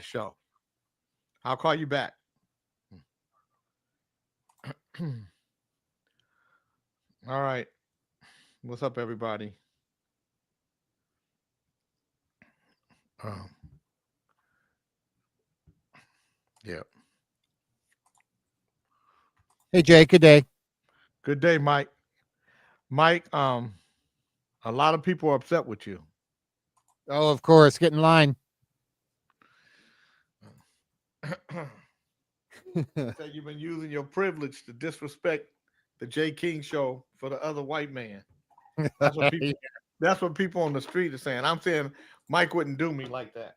show. I'll call you back. All right. What's up, everybody? Um, yeah. Hey, Jay, good day. Good day, Mike. Mike, a lot of people are upset with you. Oh, of course, get in line. Say you've been using your privilege to disrespect the J. King show for the other white man. That's what people. That's what people on the street are saying. I'm saying Mike wouldn't do me like that.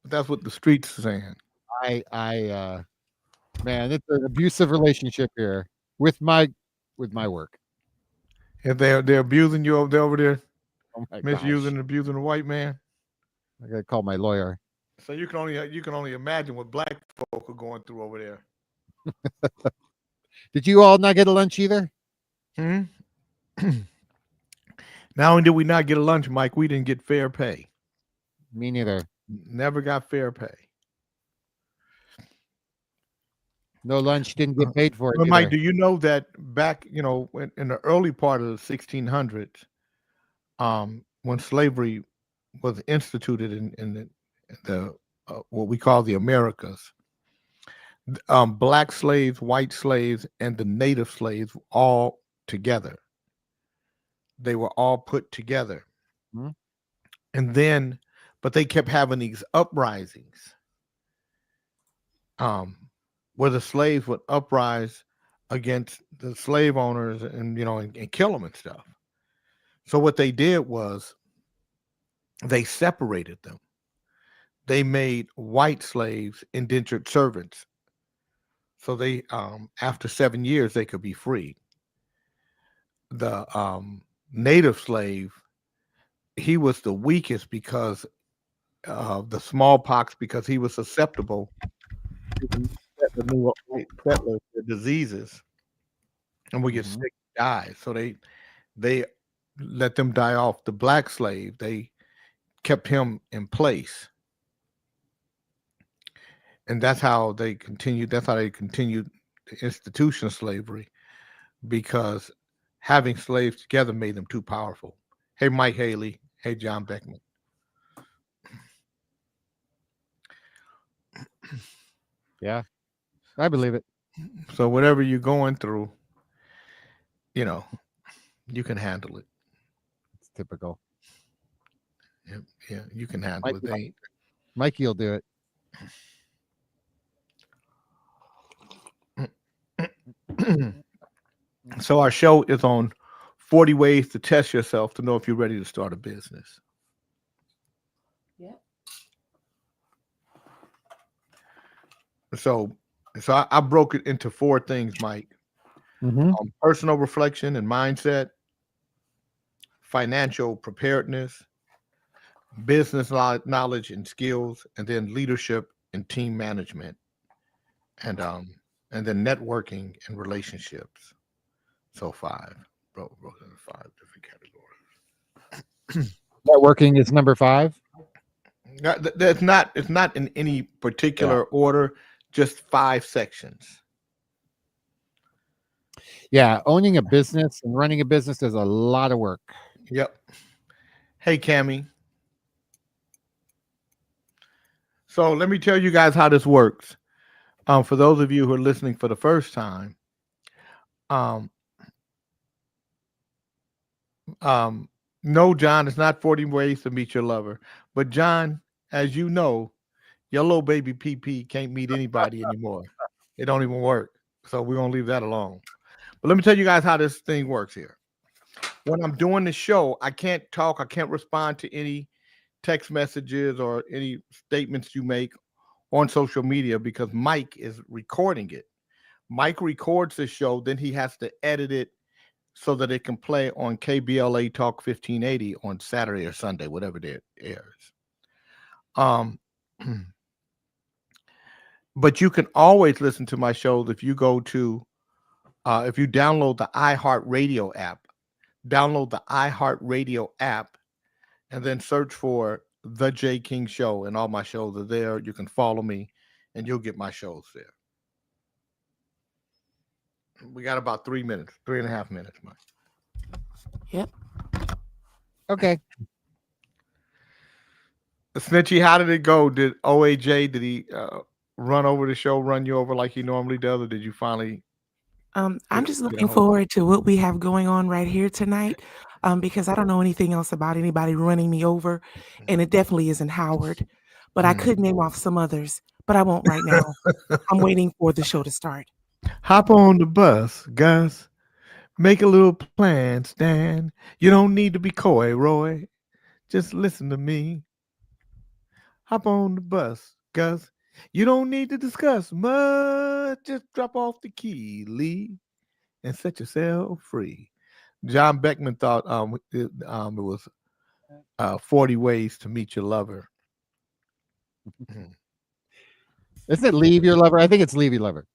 But that's what the streets are saying. I, man, it's an abusive relationship here with my work. If they're abusing you over there, Oh my misusing gosh, and abusing a white man. I gotta call my lawyer. So you can only imagine what black folk are going through over there. Did you all not get a lunch either? Hmm? Not only did we not get a lunch, Mike, we didn't get fair pay. Me neither. Never got fair pay. No lunch, didn't get paid for it But Mike, either. do you know that back, in the early part of the 1600s, when slavery was instituted in the what we call the Americas, black slaves, white slaves, and the native slaves all together. They were all put together, Hmm? and then, but they kept having these uprisings, um, where the slaves would uprise against the slave owners, and kill them and stuff. So what they did was they separated them. They made white slaves indentured servants, so they after 7 years they could be free. The native slave, he was the weakest because of the smallpox, because he was susceptible to the new white settlers, the diseases, and would get Hmm. sick, die. So they let them die off. The black slave, they kept him in place, and that's how they continued. That's how they continued the institution of slavery, because having slaves together made them too powerful. Hey, Mike Haley. Hey, John Beckman. Yeah, I believe it. So whatever you're going through, you know, you can handle it. It's typical. Yeah, yeah, you can handle it. Mikey, They Mikey will do it. ain't. So our show is on 40 ways to test yourself to know if you're ready to start a business. So, so I broke it into four things, Mike: Hmm. personal reflection and mindset, financial preparedness, business knowledge and skills, and then leadership and team management, and um, and then networking and relationships. So five, broke into five different categories. Networking is number 5. That's not. It's not in any Yeah, particular order. Just five sections. yeah. Owning a business and running a business is a lot of work. Yep. Hey, Cammy. So let me tell you guys how this works. For those of you who are listening for the first time, um, um, no, John, it's not 40 ways to meet your lover. But John, as you know, your little baby PP can't meet anybody anymore. It don't even work. So we're gonna leave that alone. But let me tell you guys how this thing works here. When I'm doing the show, I can't talk, I can't respond to any text messages or any statements you make on social media, because Mike is recording it. Mike records the show, then he has to edit it so that it can play on KBLA Talk 1580 on Saturday or Sunday, whatever it airs. Um, but you can always listen to my shows if you go to if you download the iHeartRadio app. Download the iHeartRadio app and then search for The J King Show, and all my shows are there. You can follow me, and you'll get my shows there. We got about 3 minutes, 3.5 minutes, Mike. Yep. Okay. Snitchy, how did it go? Did OAJ, did he run over the show, run you over like he normally does, or did you finally I'm get just get a looking hold? forward to what we have going on right here tonight, because I don't know anything else about anybody running me over, and it definitely isn't Howard. But I could name off some others, but I won't right now. I'm waiting for the show to start. Hop on the bus, Gus. Make a little plan, Stan. You don't need to be coy, Roy. Just listen to me. Hop on the bus, Gus. You don't need to discuss much. Just drop off the key, Lee, and set yourself free. John Beckman thought it was 40 Ways to Meet Your Lover. Isn't it Leave Your Lover? I think it's Leave Your Lover.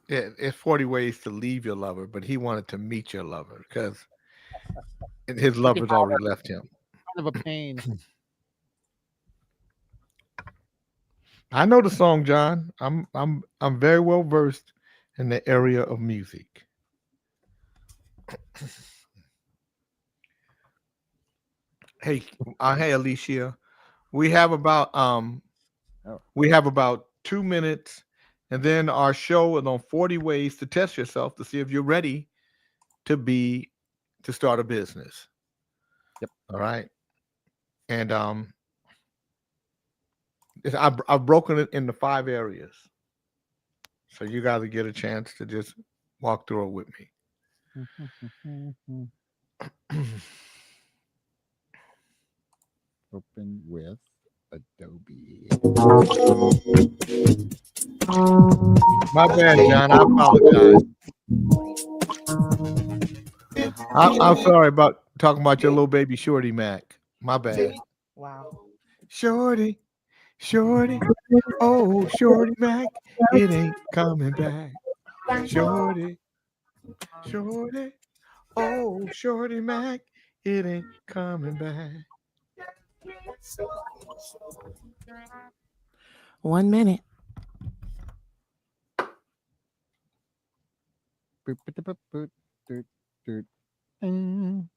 It's 40 Ways to Leave Your Lover, but he wanted to meet your lover because his lover's already left him. Kind of a pain. I know the song, John. I'm very well versed in the area of music. Hey, hey, Alicia. We have about um Oh. we have about 2 minutes, and then our show is on 40 ways to test yourself to see if you're ready to be to start a business. Yep. All right. And I've broken it into 5 areas. So you guys get a chance to just walk through it with me. Open with Adobe. My bad, John. I apologize. I'm sorry about talking about your little baby Shorty Mac. My bad. Wow. Shorty, Shorty, oh Shorty Mac, it ain't coming back. Shorty, Shorty, oh Shorty Mac, it ain't coming back. 1 minute. Boop, boop, boop, boop, boop, boop. Mm.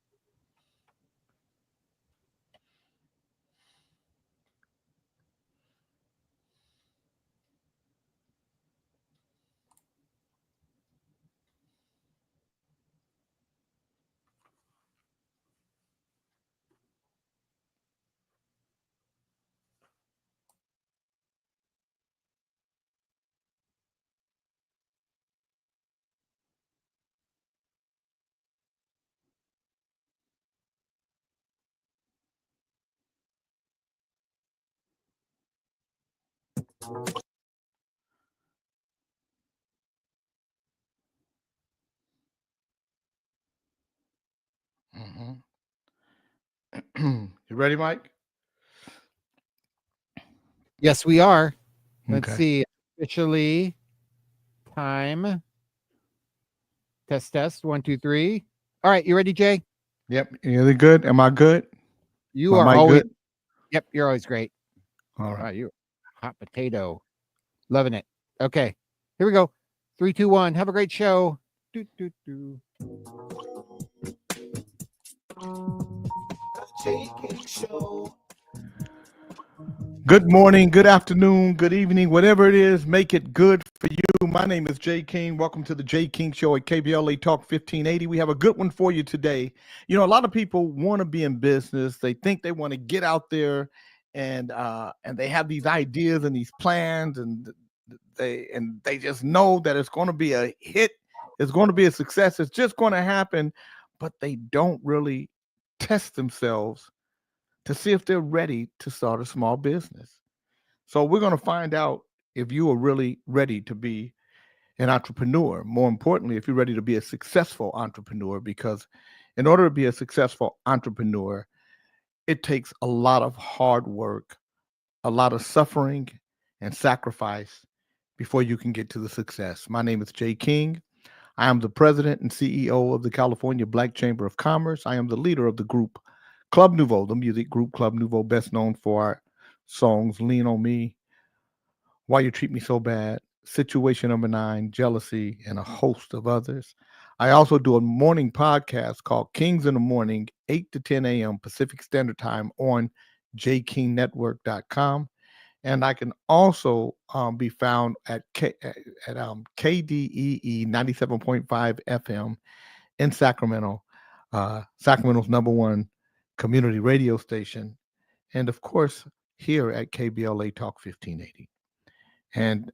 You ready, Mike? Yes, we are. Let's Okay. see. Officially, time. Test. 1, 2, 3. All right, you ready, Jay? Yep. You good? Am I good? You My are mic always. good? Yep, you're always great. All Wow, right. you hot potato. Loving it. Okay, here we go. 3, 2, 1. Have a great show. Do, do, do. Good morning, good afternoon, good evening, whatever it is, make it good for you. My name is Jay King. Welcome to the Jay King Show at KBLA Talk 1580. We have a good one for you today. You know, a lot of people want to be in business. They think they want to get out there and they have these ideas and these plans and they just know that it's going to be a hit, it's going to be a success, it's just going to happen, but they don't really test themselves to see if they're ready to start a small business. So we're going to find out if you are really ready to be an entrepreneur. More importantly, if you're ready to be a successful entrepreneur, because in order to be a successful entrepreneur, it takes a lot of hard work, a lot of suffering and sacrifice before you can get to the success. My name is Jay King. I am the president and CEO of the California Black Chamber of Commerce. I am the leader of the group Club Nouveau, the music group Club Nouveau, best known for our songs Lean on Me, Why You Treat Me So Bad, Situation Number Nine, Jealousy, and a host of others. I also do a morning podcast called Kings in the Morning, 8 to 10 a.m. Pacific Standard Time on jkingnetwork.com. And I can also be found at KDEE 97.5 FM in Sacramento, Sacramento's number one community radio station. And of course, here at KBLA Talk 1580. And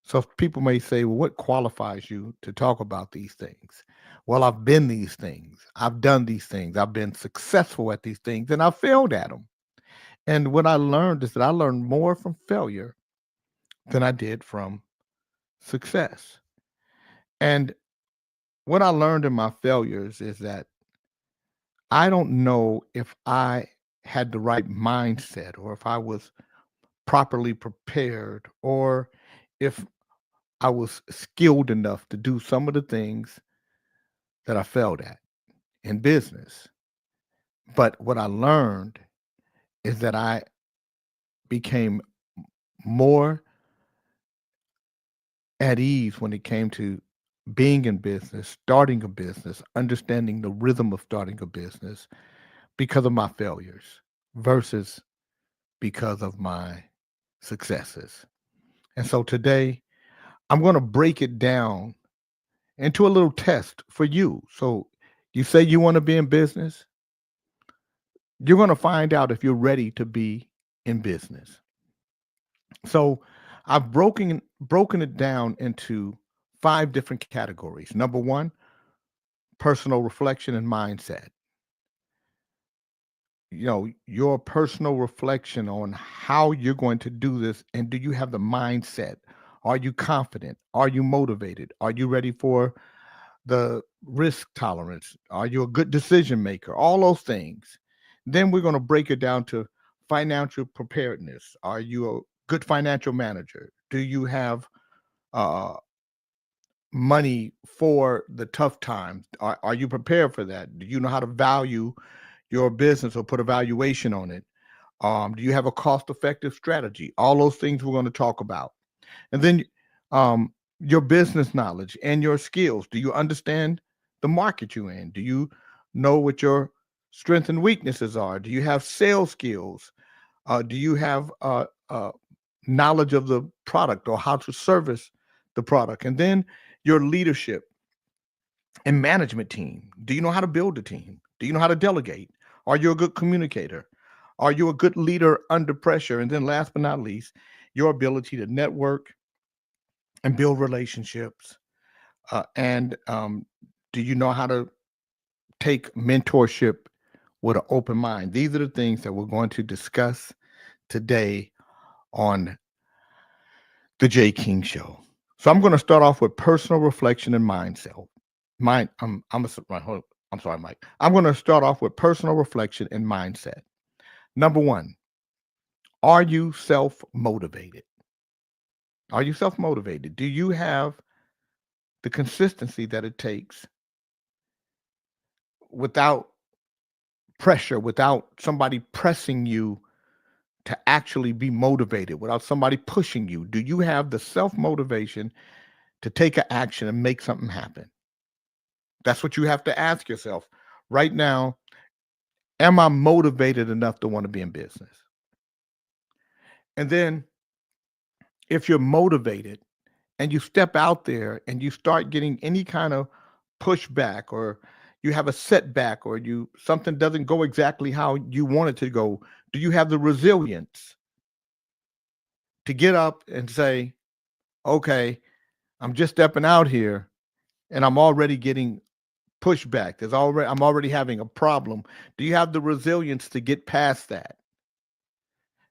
so people may say, well, what qualifies you to talk about these things? Well, I've been these things. I've done these things. I've been successful at these things and I failed at them. And what I learned is that I learned more from failure than I did from success. And what I learned in my failures is that I don't know if I had the right mindset or if I was properly prepared or if I was skilled enough to do some of the things that I failed at in business. But what I learned is that I became more at ease when it came to being in business, starting a business, understanding the rhythm of starting a business because of my failures versus because of my successes. And so today, I'm going to break it down into a little test for you. So you say you want to be in business, you're going to find out if you're ready to be in business. So I've broken it down into 5 different categories. Number 1, personal reflection and mindset. Your personal reflection on how you're going to do this, and do you have the mindset? Are you confident? Are you motivated? Are you ready for the risk tolerance? Are you a good decision maker? All those things. Then we're going to break it down to financial preparedness. Are you a good financial manager? Do you have uh, money for the tough times? Are you prepared for that? Do you know how to value your business or put a valuation on it? Do you have a cost effective strategy? All those things we're going to talk about. And then your business knowledge and your skills. Do you understand the market you're in? Do you know what your strengths and weaknesses are? Do you have sales skills? Do you have knowledge of the product or how to service the product? And then your leadership and management team. Do you know how to build a team? Do you know how to delegate? Are you a good communicator? Are you a good leader under pressure? And then last but not least, your ability to network and build relationships. And do you know how to take mentorship with an open mind? These are the things that we're going to discuss today on the Jay King Show. So I'm going to start off with personal reflection and mindset. I'm sorry, Mike. I'm going to start off with personal reflection and mindset. Number 1, are you self-motivated? Are you self-motivated? Do you have the consistency that it takes without pressure, without somebody pressing you to actually be motivated, without somebody pushing you? Do you have the self-motivation to take an action and make something happen? That's what you have to ask yourself right now. Am I motivated enough to want to be in business? And then if you're motivated and you step out there and you start getting any kind of pushback, or you have a setback, or something doesn't go exactly how you want it to go, do you have the resilience to get up and say, okay, I'm just stepping out here and I'm already getting pushback. I'm already having a problem. Do you have the resilience to get past that?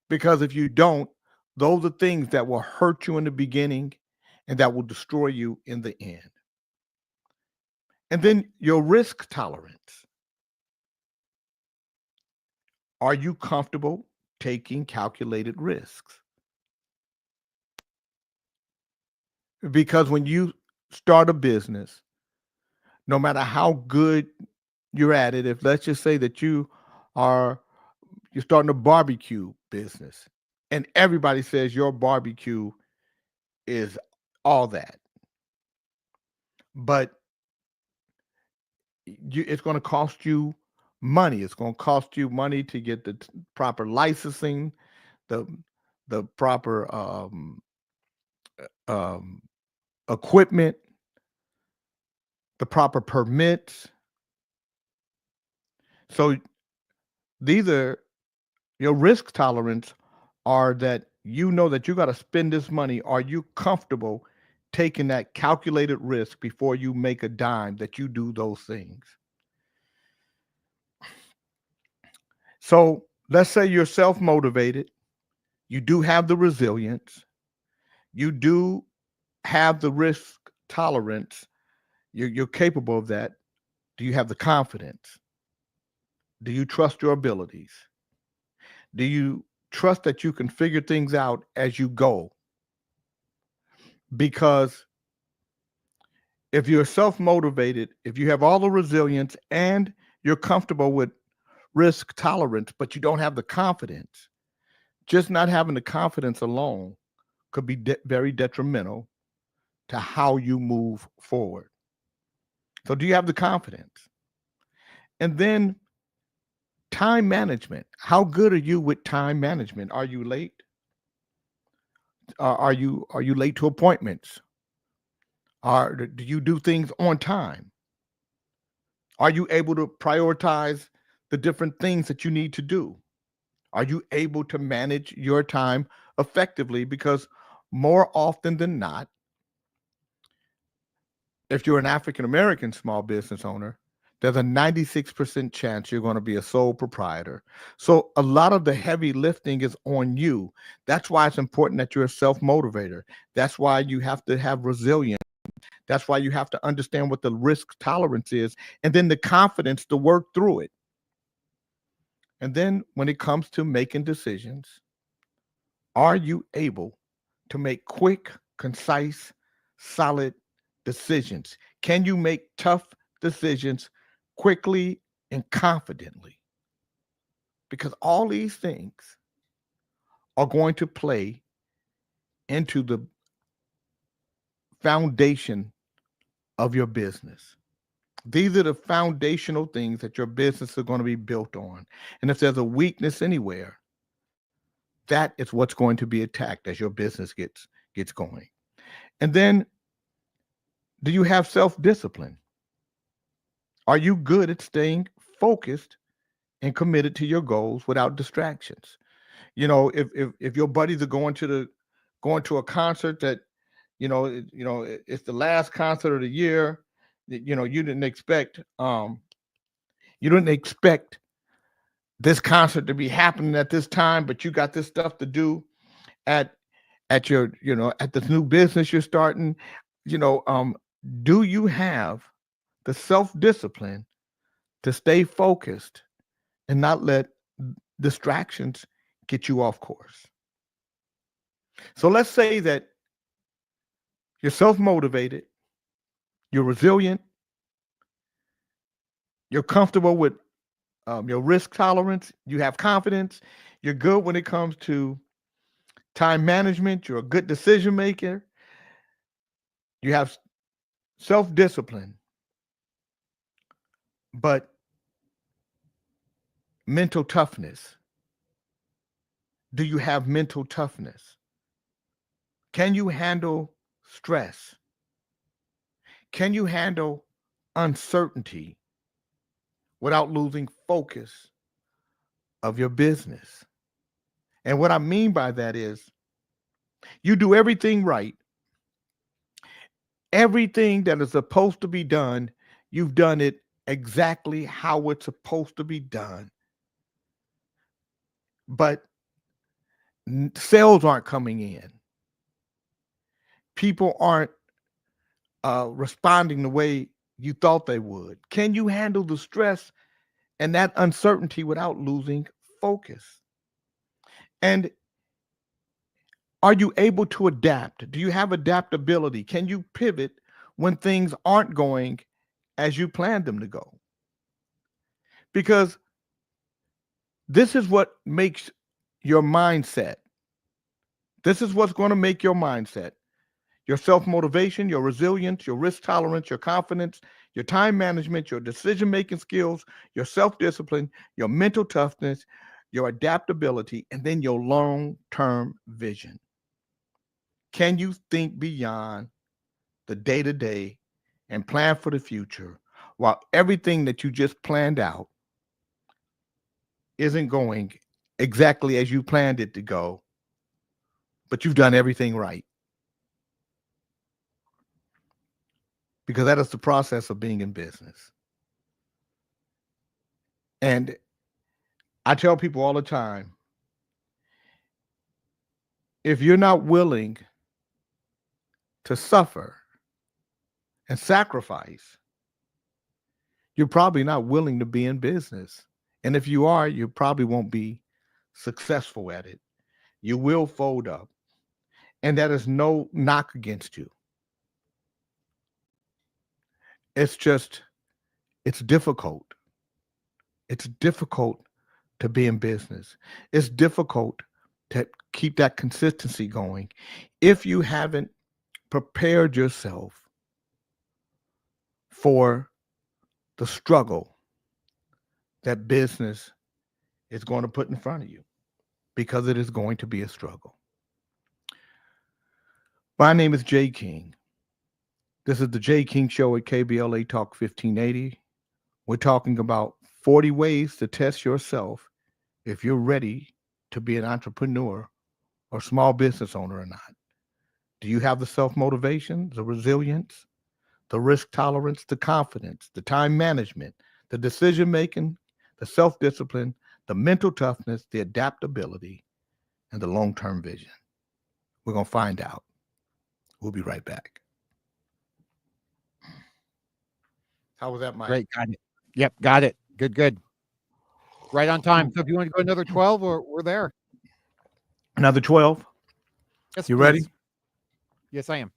Because if you don't, those are things that will hurt you in the beginning and that will destroy you in the end. And then your risk tolerance. Are you comfortable taking calculated risks? Because when you start a business, no matter how good you're at it, if let's just say that are you're starting a barbecue business and everybody says your barbecue is all that, but it's going to cost you money. It's going to cost you money to get the proper licensing, the proper um, equipment, the proper permits. So these are your risk tolerance are that you know that you got to spend this money. Are you comfortable taking that calculated risk before you make a dime that you do those things? So let's say you're self motivated, you do have the resilience, you do have the risk tolerance, you're capable of that. Do you have the confidence? Do you trust your abilities? Do you trust that you can figure things out as you go? Because if you're self motivated, if you have all the resilience and you're comfortable with risk tolerance, but you don't have the confidence, just not having the confidence alone could be very detrimental to how you move forward. So, do you have the confidence? And then time management. How good are you with time management? Are you late? Are you late to appointments? Do you do things on time? Are you able to prioritize the different things that you need to do? Are you able to manage your time effectively? Because more often than not, if you're an African American small business owner, there's a 96% chance you're going to be a sole proprietor. So a lot of the heavy lifting is on you. That's why it's important that you're a self motivator. That's why you have to have resilience. That's why you have to understand what the risk tolerance is and then the confidence to work through it. And then when it comes to making decisions, are you able to make quick, concise, solid decisions? Can you make tough decisions quickly and confidently? Because all these things are going to play into the foundation of your business. These are the foundational things that your business is going to be built on. And if there's a weakness anywhere, that is what's going to be attacked as your business gets going. And then, do you have self-discipline? Are you good at staying focused and committed to your goals without distractions? You know, if your buddies are going to a concert that it's the last concert of the year, you didn't expect this concert to be happening at this time, but you got this stuff to do at your at this new business you're starting. you know um do you have the self-discipline to stay focused and not let distractions get you off course? So let's say that you're self-motivated, you're resilient, you're comfortable with your risk tolerance, you have confidence, you're good when it comes to time management, you're a good decision maker, you have self-discipline, but mental toughness. Do you have mental toughness? Can you handle stress? Can you handle uncertainty without losing focus of your business? And what I mean by that is you do everything right. Everything that is supposed to be done, you've done it exactly how it's supposed to be done. But sales aren't coming in. People aren't responding the way you thought they would. Can you handle the stress and that uncertainty without losing focus? And are you able to adapt? Do you have adaptability? Can you pivot when things aren't going as you planned them to go? Because this is what makes your mindset. This is what's going to make your mindset. Your self-motivation, your resilience, your risk tolerance, your confidence, your time management, your decision-making skills, your self-discipline, your mental toughness, your adaptability, and then your long-term vision. Can you think beyond the day-to-day and plan for the future while everything that you just planned out isn't going exactly as you planned it to go, but you've done everything right? Because that is the process of being in business. And I tell people all the time, if you're not willing to suffer and sacrifice, you're probably not willing to be in business. And if you are, you probably won't be successful at it. You will fold up. And that is no knock against you. It's just, it's difficult. It's difficult to be in business. It's difficult to keep that consistency going if you haven't prepared yourself for the struggle that business is going to put in front of you, because it is going to be a struggle. My name is Jay King. This is the Jay King Show at KBLA Talk 1580. We're talking about 40 ways to test yourself if you're ready to be an entrepreneur or small business owner or not. Do you have the self-motivation, the resilience, the risk tolerance, the confidence, the time management, the decision-making, the self-discipline, the mental toughness, the adaptability, and the long-term vision? We're going to find out. We'll be right back. How was that, Mike? Great. Got it. Yep. Got it. Good. Right on time. So if you want to go another 12, we're there. Another 12? Yes, You please. ready? Yes, I am.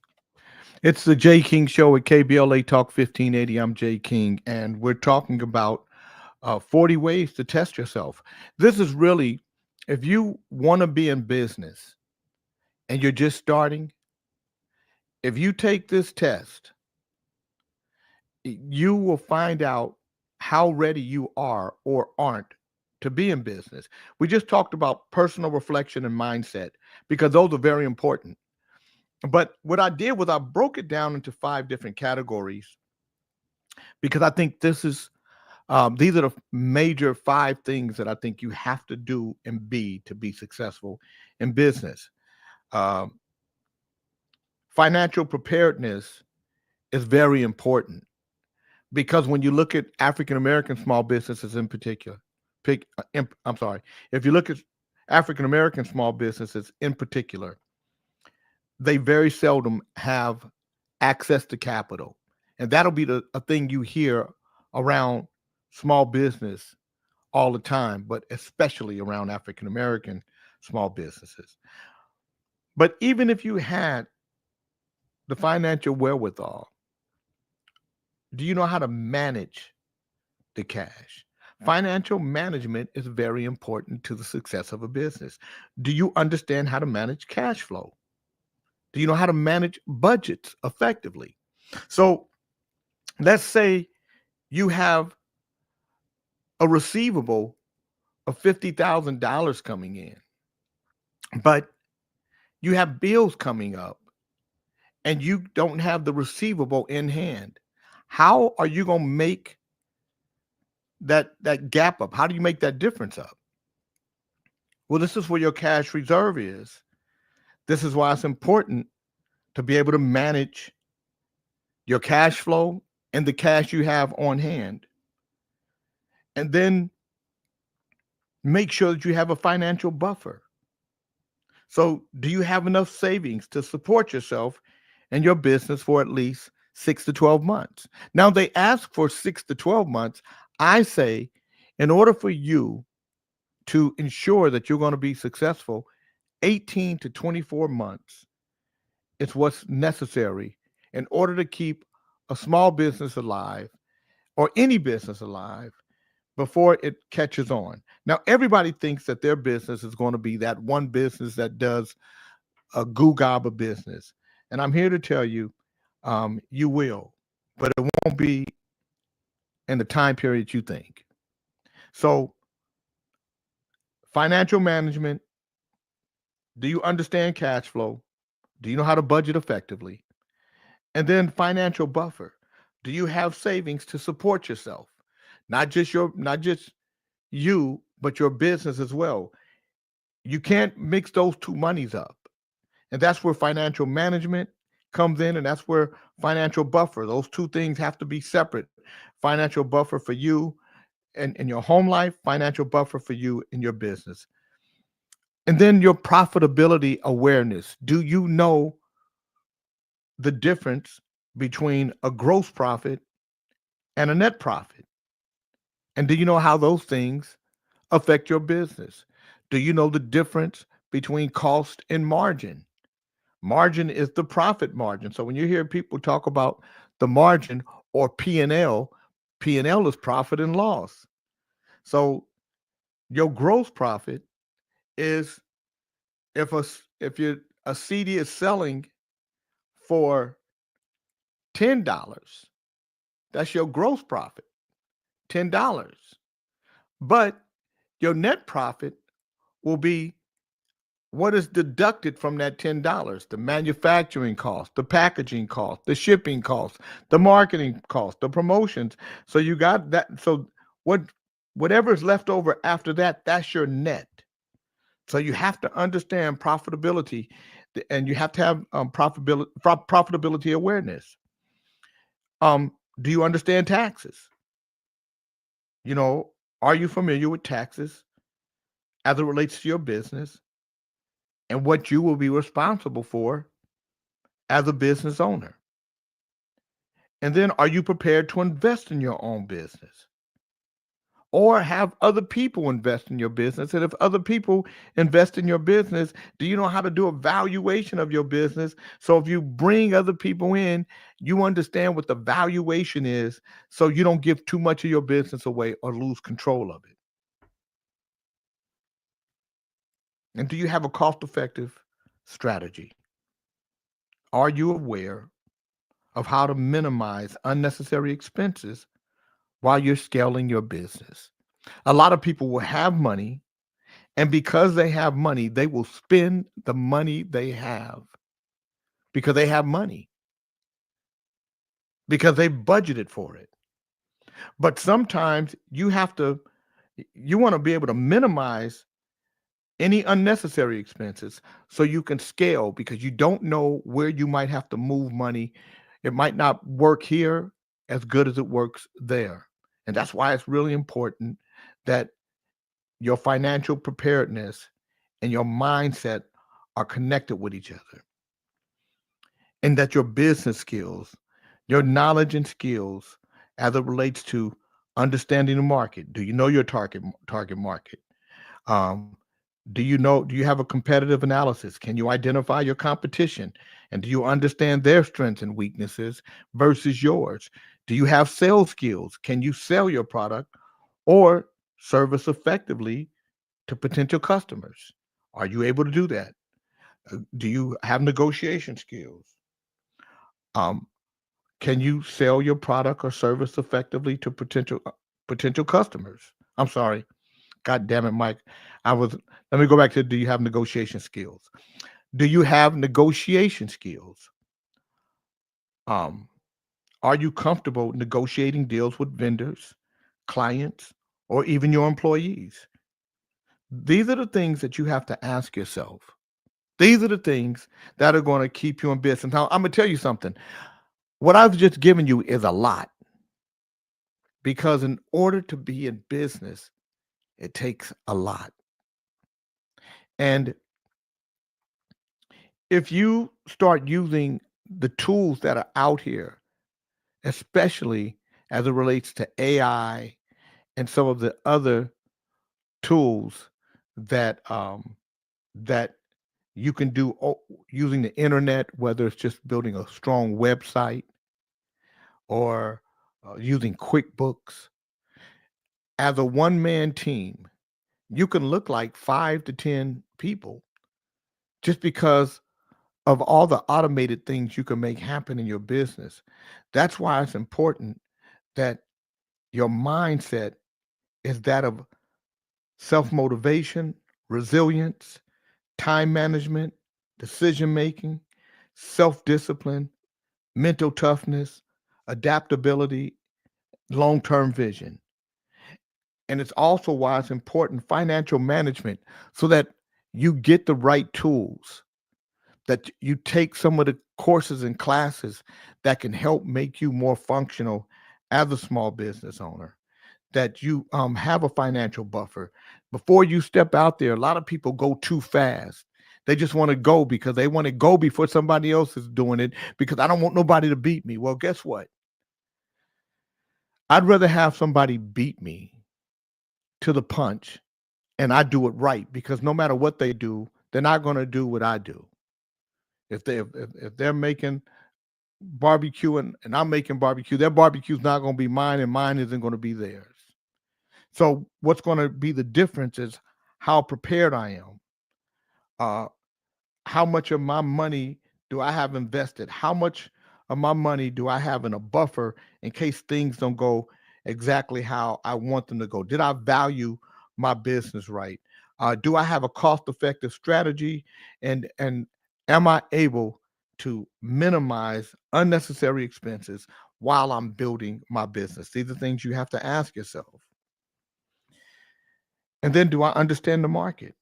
It's the Jay King Show at KBLA Talk 1580. I'm Jay King, and we're talking about 40 ways to test yourself. This is really, if you want to be in business and you're just starting, if you take this test, you will find out how ready you are or aren't to be in business. We just talked about personal reflection and mindset, because those are very important. But what I did was I broke it down into 5 different categories, because I think this is these are the major 5 things that I think you have to do and be to be successful in business. Financial preparedness is very important, because when you look at African American small businesses in particular, if you look at African American small businesses in particular, they very seldom have access to capital. And that'll be a thing you hear around small business all the time, but especially around African American small businesses. But even if you had the financial wherewithal, do you know how to manage the cash? Financial management is very important to the success of a business. Do you understand how to manage cash flow? Do you know how to manage budgets effectively? So let's say you have a receivable of $50,000 coming in, but you have bills coming up and you don't have the receivable in hand. How are you going to make that gap up? How do you make that difference up? Well, this is where your cash reserve is. This is why it's important to be able to manage your cash flow and the cash you have on hand. And then make sure that you have a financial buffer. So, do you have enough savings to support yourself and your business for at least 6 to 12 months? Now, they ask for 6 to 12 months. I say, in order for you to ensure that you're going to be successful, 18 to 24 months is what's necessary in order to keep a small business alive, or any business alive, before it catches on. Now, everybody thinks that their business is going to be that one business that does a goo gob of business. And I'm here to tell you, you will, but it won't be in the time period you think. So, financial management, do you understand cash flow? Do you know how to budget effectively? And then financial buffer. Do you have savings to support yourself? Not just you, but your business as well. You can't mix those two monies up. And that's where financial management comes in, and that's where financial buffer. Those two things have to be separate. Financial buffer for you and in your home life, financial buffer for you in your business. And then your profitability awareness. Do you know the difference between a gross profit and a net profit? And do you know how those things affect your business? Do you know the difference between cost and margin? Margin is the profit margin. So when you hear people talk about the margin or P&L, P&L is profit and loss. So your gross profit is if a CD is selling for $10, that's your gross profit, $10. But your net profit will be what is deducted from that $10: the manufacturing cost, the packaging cost, the shipping cost, the marketing cost, the promotions. So you got that. So whatever is left over after that, that's your net. So you have to understand profitability, and you have to have profitability awareness. Do you understand taxes? You know, are you familiar with taxes as it relates to your business and what you will be responsible for as a business owner? And then are you prepared to invest in your own business or have other people invest in your business? And if other people invest in your business, do you know how to do a valuation of your business? So if you bring other people in, you understand what the valuation is so you don't give too much of your business away or lose control of it. And do you have a cost effective strategy? Are you aware of how to minimize unnecessary expenses while you're scaling your business? A lot of people will have money, and because they have money, they will spend the money they have because they have money, because they budgeted for it. But sometimes you want to be able to minimize any unnecessary expenses so you can scale because you don't know where you might have to move money. It might not work here as good as it works there. And that's why it's really important that your financial preparedness and your mindset are connected with each other, and that your business skills, your knowledge and skills as it relates to understanding the market. Do you know your target market? Um, do you have a competitive analysis? Can you identify your competition? And do you understand their strengths and weaknesses versus yours? Do you have sales skills? Can you sell your product or service effectively to potential customers? Are you able to do that? Do you have negotiation skills? Um, can you sell your product or service effectively to potential customers? I'm sorry. God damn it, Mike. Let me go back to, do you have negotiation skills? Do you have negotiation skills? Um, are you comfortable negotiating deals with vendors, clients, or even your employees? These are the things that you have to ask yourself. These are the things that are going to keep you in business. Now, I'm going to tell you something. What I've just given you is a lot because in order to be in business, it takes a lot. And if you start using the tools that are out here, especially as it relates to AI and some of the other tools that you can do using the internet, whether it's just building a strong website or using QuickBooks, As a one-man team, you can look like 5 to 10 people just because of all the automated things you can make happen in your business. That's why it's important that your mindset is that of self-motivation, resilience, time management, decision making, self-discipline, mental toughness, adaptability, long-term vision. And it's also why it's important financial management so that you get the right tools, that you take some of the courses and classes that can help make you more functional as a small business owner, that you have a financial buffer. Before you step out there, a lot of people go too fast. They just want to go because they want to go before somebody else is doing it because I don't want nobody to beat me. Well, guess what? I'd rather have somebody beat me to the punch and I do it right because no matter what they do, they're not going to do what I do. If they're making barbecue and I'm making barbecue, their barbecue's not going to be mine and mine isn't going to be theirs. So what's going to be the difference is how prepared I am. How much of my money do I have invested? How much of my money do I have in a buffer in case things don't go exactly how I want them to go? Did I value my business right? Do I have a cost-effective strategy? And am I able to minimize unnecessary expenses while I'm building my business? These are things you have to ask yourself. And then do I understand the market?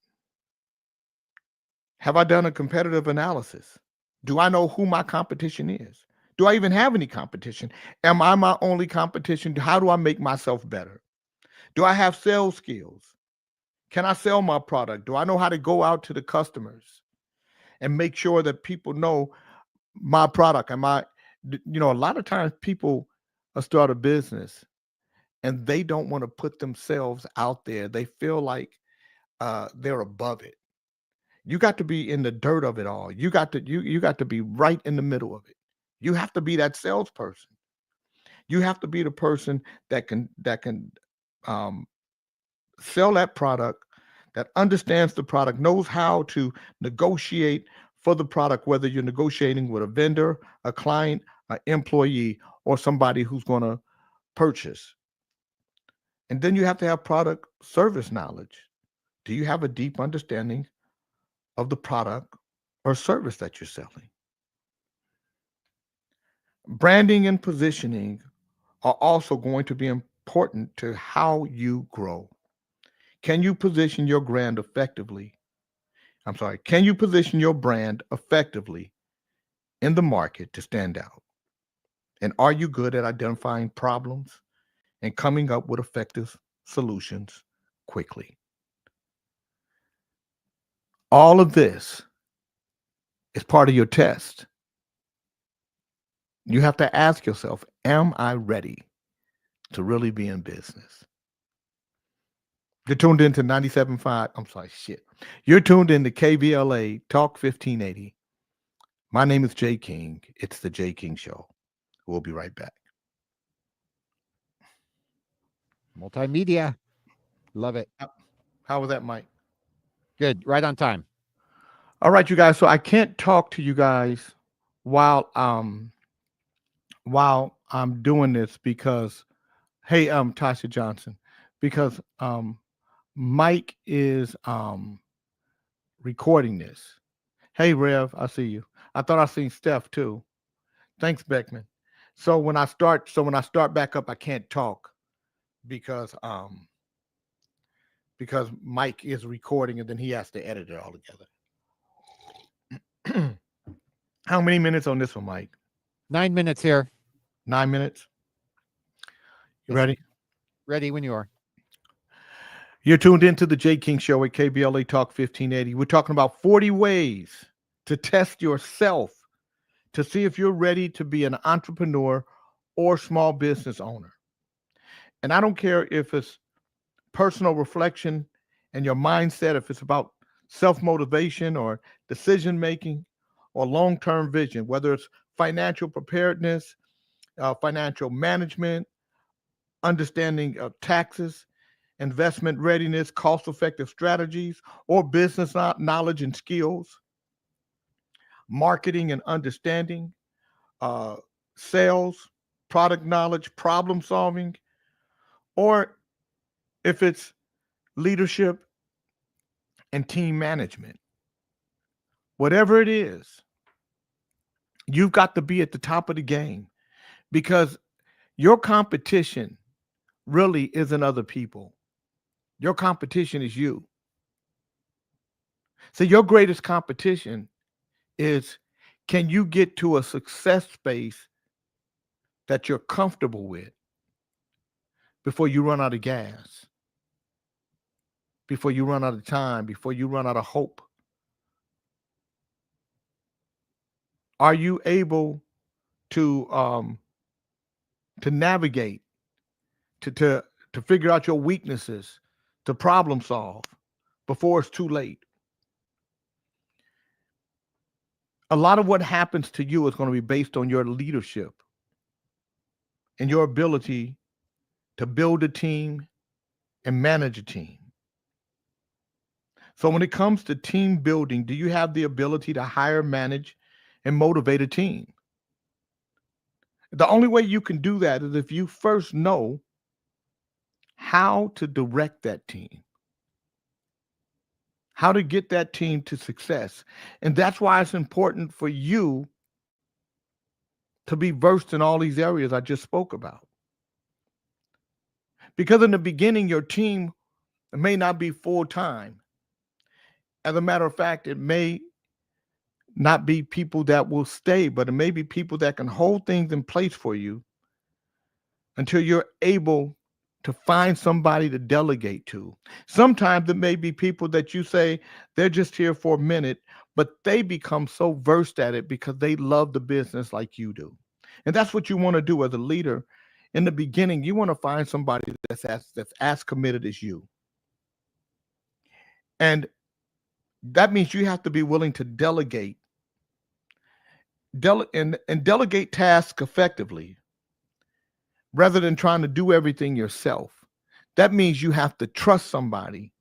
Have I done a competitive analysis? Do I know who my competition is? Do I even have any competition? Am I my only competition? How do I make myself better? Do I have sales skills? Can I sell my product? Do I know how to go out to the customers and make sure that people know my product? A lot of times people start a business and they don't want to put themselves out there. They feel like they're above it. You got to be in the dirt of it all. You got to be right in the middle of it. You have to be that salesperson. You have to be the person that can um, sell that product, that understands the product, knows how to negotiate for the product, whether you're negotiating with a vendor, a client, an employee, or somebody who's going to purchase. And then you have to have product service knowledge. Do you have a deep understanding of the product or service that you're selling? Branding and positioning are also going to be important to how you grow. Can you position your brand effectively? Can you position your brand effectively in the market to stand out? And are you good at identifying problems and coming up with effective solutions quickly? All of this is part of your test. You have to ask yourself, am I ready to really be in business? You're tuned into 97.5. You're tuned in to KBLA Talk 1580. My name is Jay King. It's the Jay King Show. We'll be right back. Multimedia. Love it. How was that, Mike? Good. Right on time. All right, you guys. So I can't talk to you guys while I'm doing this because, hey, Tasha Johnson, because Mike is recording this. Hey, Rev, I see you. I thought I seen Steph too. Thanks, Beckman. So when I start back up, I can't talk because Mike is recording and then he has to edit it all together. How many minutes on this one, Mike? 9 minutes here. 9 minutes. You ready? Ready when you are. You're tuned into the Jay King Show at KBLA Talk 1580. We're talking about 40 ways to test yourself to see if you're ready to be an entrepreneur or small business owner. And I don't care if it's personal reflection and your mindset, if it's about self-motivation or decision making or long-term vision, whether it's financial preparedness, financial management, understanding of taxes. investment readiness, cost-effective strategies, or business knowledge and skills, marketing and understanding, uh, sales, product knowledge, problem solving, or if it's leadership and team management. Whatever it is, you've got to be at the top of the game because your competition really isn't other people. Your competition is you. So your greatest competition is, can you get to a success space that you're comfortable with before you run out of gas, before you run out of time, before you run out of hope? Are you able to navigate, to figure out your weaknesses, to problem solve before it's too late? A lot of what happens to you is going to be based on your leadership and your ability to build a team and manage a team. So when it comes to team building, do you have the ability to hire, manage, and motivate a team? The only way you can do that is if you first know how to direct that team, how to get that team to success. And that's why it's important for you to be versed in all these areas I just spoke about. Because in the beginning, your team may not be full time. As a matter of fact, it may not be people that will stay, but it may be people that can hold things in place for you until you're able to find somebody to delegate to. Sometimes it may be people that you say they're just here for a minute, but they become so versed at it because they love the business like you do. And that's what you want to do as a leader. In the beginning, you want to find somebody that's as committed as you. And that means you have to be willing to and delegate tasks effectively rather than trying to do everything yourself. That means you have to trust somebody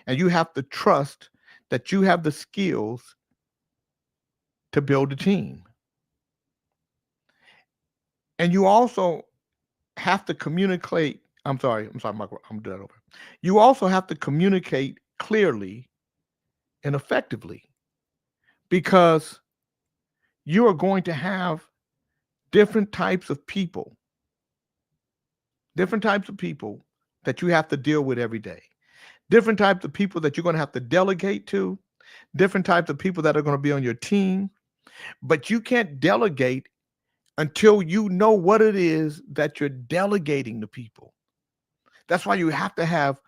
and you have to trust that you have the skills to build a team. And you also have to communicate. I'm sorry, Michael, I'm doing that over. You also have to communicate clearly and effectively because you are going to have different types of people, different types of people that you have to deal with every day, different types of people that you're going to have to delegate to, different types of people that are going to be on your team. But you can't delegate until you know what it is that you're delegating to people. That's why you have to have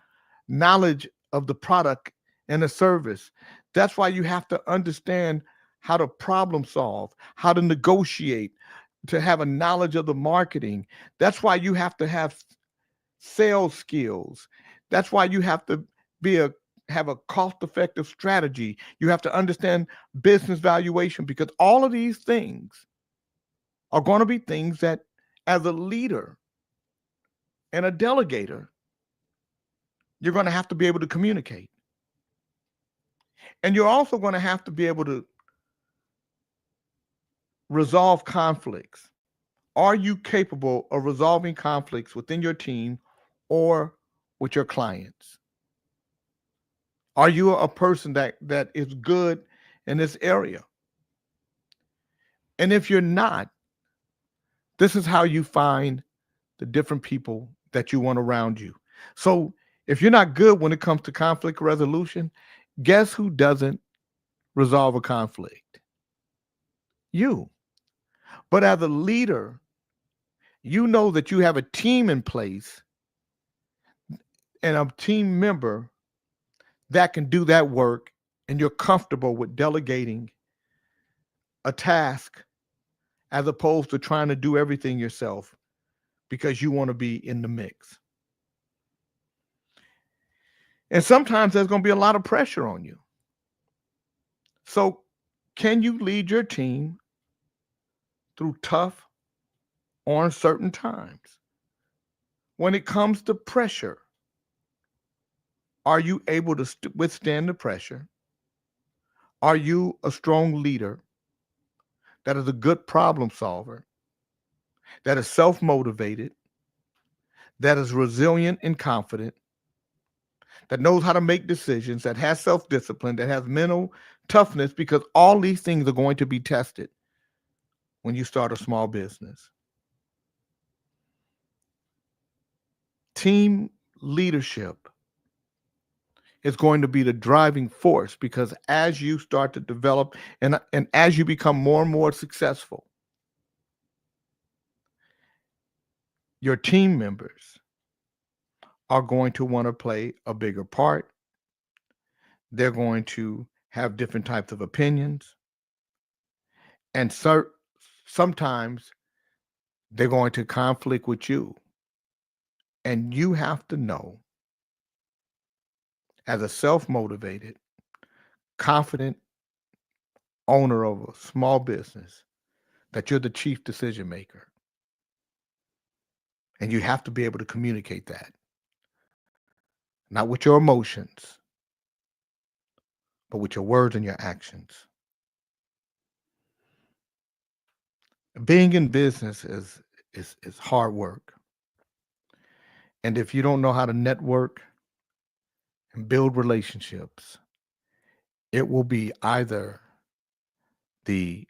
knowledge of the product and the service. That's why you have to understand how to problem solve, how to negotiate, to have a knowledge of the marketing. That's why you have to have sales skills. That's why you have to have a cost-effective strategy. You have to understand business valuation because all of these things are going to be things that, as a leader and a delegator, you're going to have to be able to communicate. And you're also going to have to be able to resolve conflicts. Are you capable of resolving conflicts within your team or with your clients? Are you a person that is good in this area? And if you're not, this is how you find the different people that you want around you. So if you're not good when it comes to conflict resolution, guess who doesn't resolve a conflict? You. But as a leader, you know that you have a team in place and a team member that can do that work, and you're comfortable with delegating a task as opposed to trying to do everything yourself because you want to be in the mix. And sometimes there's going to be a lot of pressure on you. So, can you lead your team through tough or uncertain times? When it comes to pressure, Are you able to withstand the pressure? Are you a strong leader that is a good problem solver, that is self motivated, that is resilient and confident, that knows how to make decisions, that has self discipline, that has mental toughness? Because all these things are going to be tested when you start a small business. Team leadership is going to be the driving force, because as you start to develop and as you become more and more successful, your team members are going to want to play a bigger part. They're going to have different types of opinions. And sometimes they're going to conflict with you. And you have to know, as a self motivated, confident owner of a small business, that you're the chief decision maker. And you have to be able to communicate that, not with your emotions, but with your words and your actions. Being in business is hard work. And if you don't know how to network and build relationships, it will be either the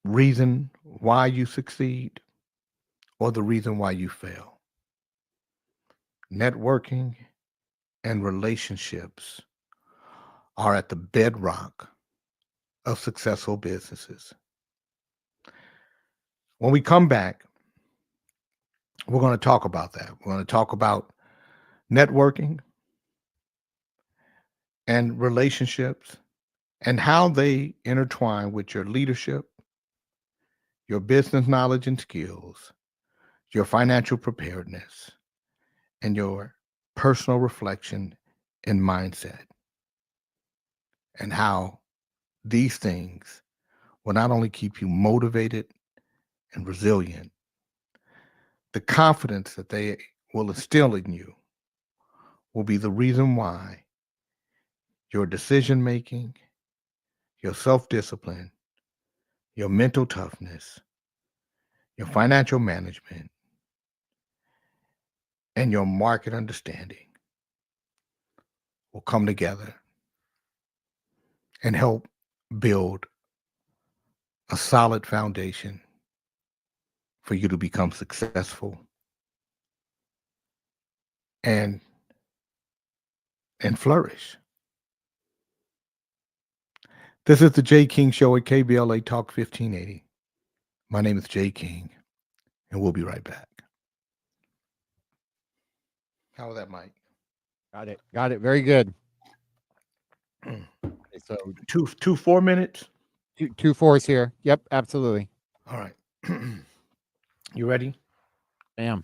reason why you succeed or the reason why you fail. Networking and relationships are at the bedrock of successful businesses. When we come back, we're going to talk about that. We're going to talk about networking and relationships and how they intertwine with your leadership, your business knowledge and skills, your financial preparedness, and your personal reflection and mindset, and how these things will not only keep you motivated and resilient, the confidence that they will instill in you will be the reason why your decision making, your self discipline, your mental toughness, your financial management, and your market understanding will come together and help build a solid foundation for you to become successful and flourish. This is the Jay King Show at KBLA Talk 1580. My name is Jay King, and we'll be right back. How was that, Mike? Got it. Very good. Okay, so Two 4 minutes. two fours here. Yep, absolutely. All right. You ready? I am.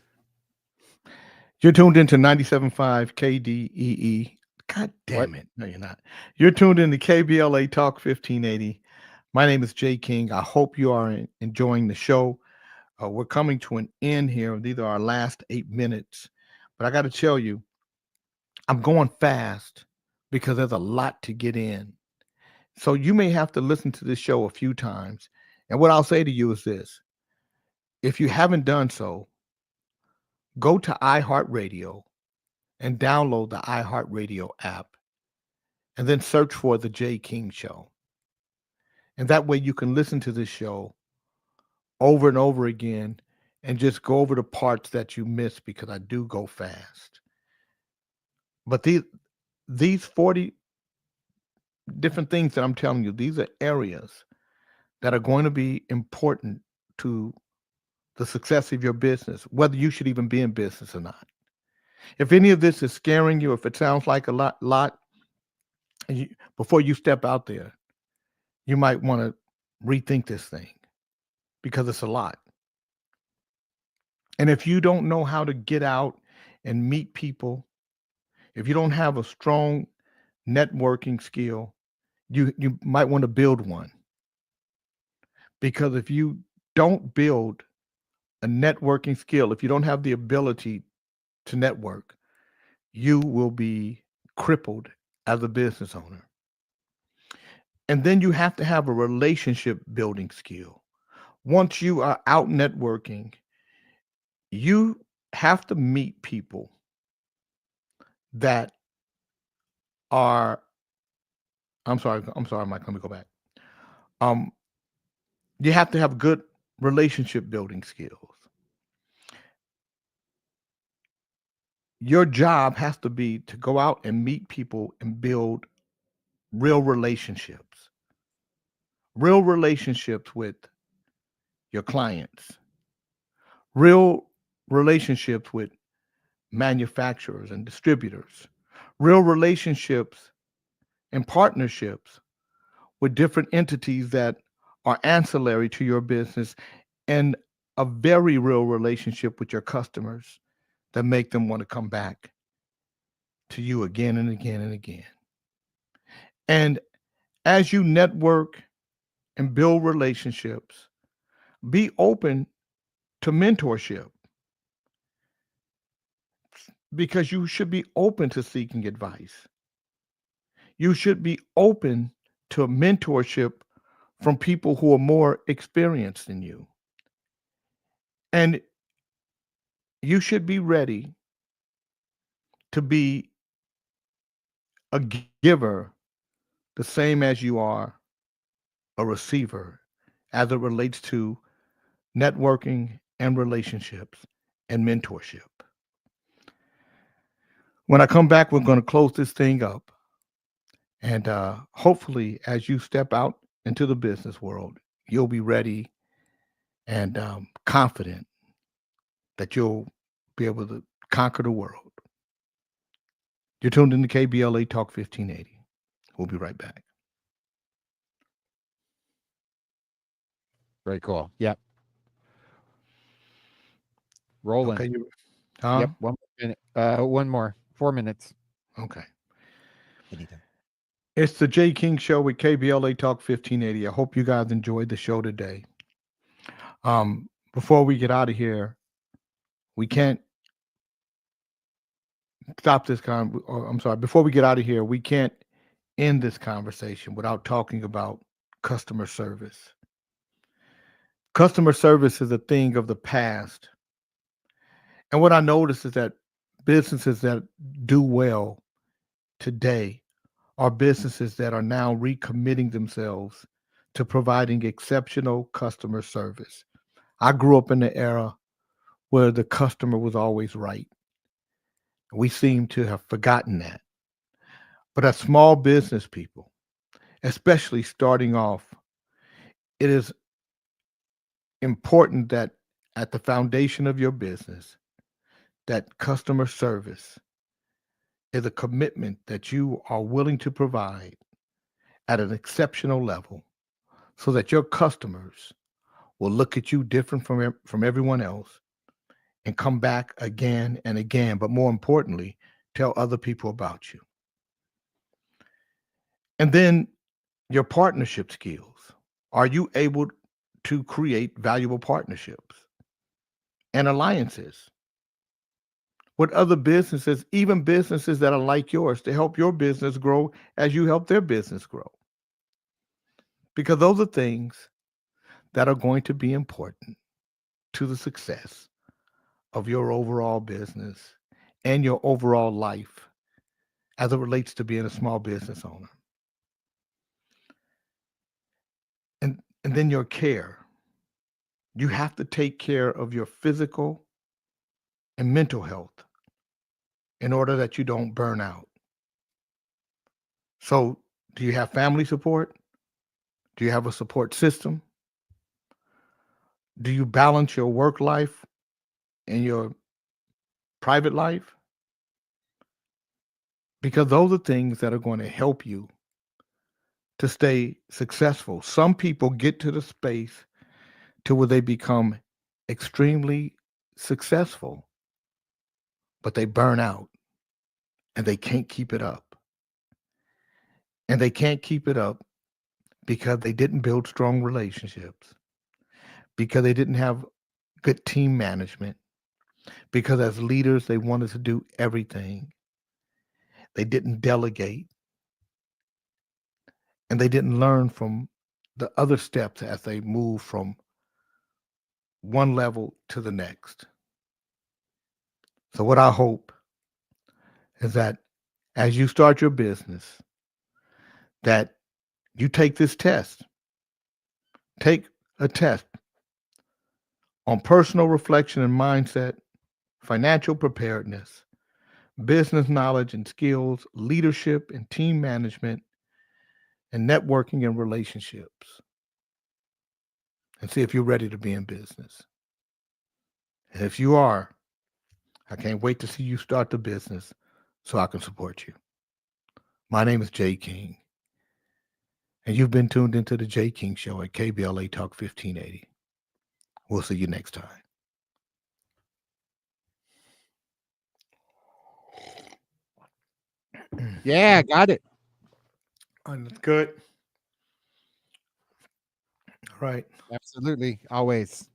You're tuned into 97.5 KDEE. God damn it. No, you're not. You're tuned into KBLA Talk 1580. My name is Jay King. I hope you are enjoying the show. We're coming to an end here. These are our last 8 minutes. But I got to tell you, I'm going fast because there's a lot to get in. So you may have to listen to this show a few times. And what I'll say to you is this: if you haven't done so, go to iHeartRadio and download the iHeartRadio app, and then search for The Jay King Show. And that way you can listen to this show over and over again and just go over the parts that you missed, because I do go fast. But these 40 different things that I'm telling you, these are areas that are going to be important to the success of your business, whether you should even be in business or not. If any of this is scaring you, if it sounds like a lot, before you step out there, you might want to rethink this thing, because it's a lot. And if you don't know how to get out and meet people, if you don't have a strong networking skill, you might want to build one. Because if you don't build a networking skill, if you don't have the ability to network, you will be crippled as a business owner. And then you have to have a relationship building skill. Once you are out networking, you have to meet people that are I'm sorry, Mike, let me go back. Um, you have to have good relationship building skills. Your job has to be to go out and meet people and build real relationships. Real relationships with your clients. Real relationships with manufacturers and distributors. Real relationships and partnerships with different entities that are ancillary to your business, and a very real relationship with your customers that make them want to come back to you again and again and again. And as you network and build relationships, be open to mentorship, because you should be open to seeking advice. You should be open to mentorship from people who are more experienced than you. And you should be ready to be a giver the same as you are a receiver as it relates to networking and relationships and mentorship. When I come back, we're going to close this thing up. And hopefully, as you step out into the business world, you'll be ready and confident that you'll be able to conquer the world. You're tuned into KBLA Talk 1580. We'll be right back. Very cool. Yep. Rolling. Okay. Yep. 1 minute. One more. 4 minutes. Okay. Anytime. It's the Jay King Show with KBLA Talk 1580. I hope you guys enjoyed the show today. Before we get out of here, we can't stop this I'm sorry. Before we get out of here, we can't end this conversation without talking about customer service. Customer service is a thing of the past. And what I notice is that businesses that do well today are businesses that are now recommitting themselves to providing exceptional customer service. I grew up in the era where the customer was always right. We seem to have forgotten that. But as small business people, especially starting off, it is important that at the foundation of your business, that customer service is a commitment that you are willing to provide at an exceptional level, so that your customers will look at you different from everyone else and come back again and again, but more importantly, tell other people about you. And then your partnership skills. Are you able to create valuable partnerships and alliances with other businesses, even businesses that are like yours, to help your business grow as you help their business grow? Because those are things that are going to be important to the success of your overall business and your overall life as it relates to being a small business owner. And then your care. You have to take care of your physical and mental health in order that you don't burn out. So, do you have family support? Do you have a support system? Do you balance your work life and your private life? Because those are things that are going to help you to stay successful. Some people get to the space to where they become extremely successful, but they burn out and they can't keep it up. And they can't keep it up because they didn't build strong relationships, because they didn't have good team management, because as leaders, they wanted to do everything. They didn't delegate, and they didn't learn from the other steps as they move from one level to the next. So, what I hope is that as you start your business, that you take this test. Take a test on personal reflection and mindset, financial preparedness, business knowledge and skills, leadership and team management, and networking and relationships, and see if you're ready to be in business. And if you are, I can't wait to see you start the business so I can support you. My name is Jay King, and you've been tuned into the Jay King Show at KBLA Talk 1580. We'll see you next time. Yeah, got it. That's good. All right. Absolutely. Always.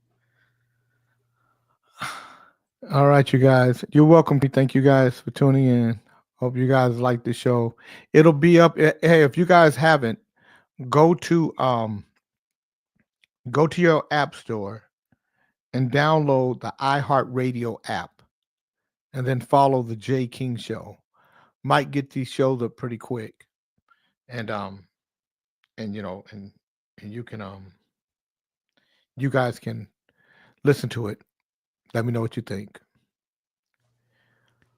All right, you guys. You're welcome. Thank you guys for tuning in. Hope you guys like the show. It'll be up. Hey, if you guys haven't, go to your app store and download the iHeartRadio app, and then follow the Jay King Show. Might get these shows up pretty quick, and you know, and you can you guys can listen to it. Let me know what you think.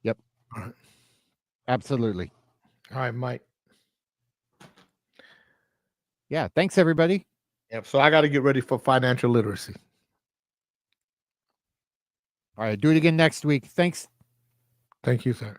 Yep. All right. Absolutely. All right, Mike. Yeah. Thanks, everybody. Yep. So I got to get ready for financial literacy. All right. Do it again next week. Thanks. Thank you, sir.